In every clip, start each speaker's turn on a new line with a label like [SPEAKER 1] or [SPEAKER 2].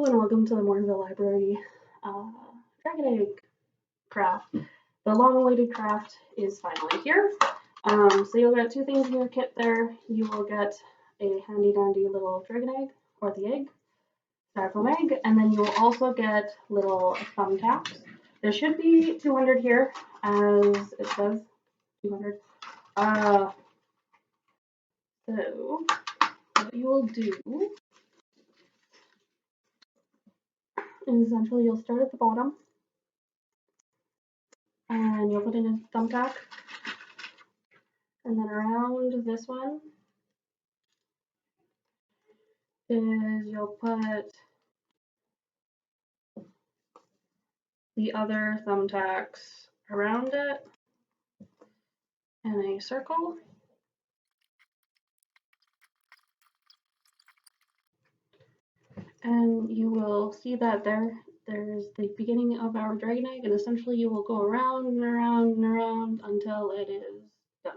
[SPEAKER 1] and welcome to the Morganville Library Dragon Egg craft. The long-awaited craft is finally here. So you'll get two things in your kit there. You will get a handy-dandy little dragon egg, or the egg, styrofoam egg, and then you will also get little thumbtacks. There should be 200 here, as it says, 200. So what you will do is essentially you'll start at the bottom, and you'll put in a thumbtack, and then around this one is you'll put the other thumbtacks around it in a circle. And you will see that there's the beginning of our dragon egg, and essentially you will go around and around and around until it is done.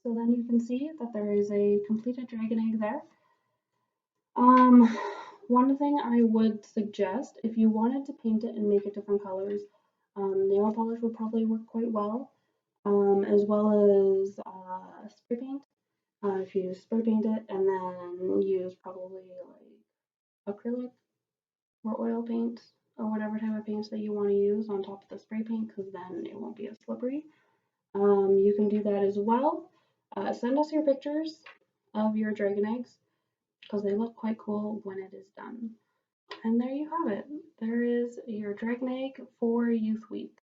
[SPEAKER 1] So then you can see that there is a completed dragon egg there. One thing I would suggest, if you wanted to paint it and make it different colors, nail polish would probably work quite well, as well as spray paint. If you spray paint it and then use probably like acrylic or oil paint or whatever type of paints that you want to use on top of the spray paint, because then it won't be as slippery. You can do that as well. Send us your pictures of your dragon eggs, because they look quite cool when it is done. And there you have it. There is your dragon egg for Youth Week.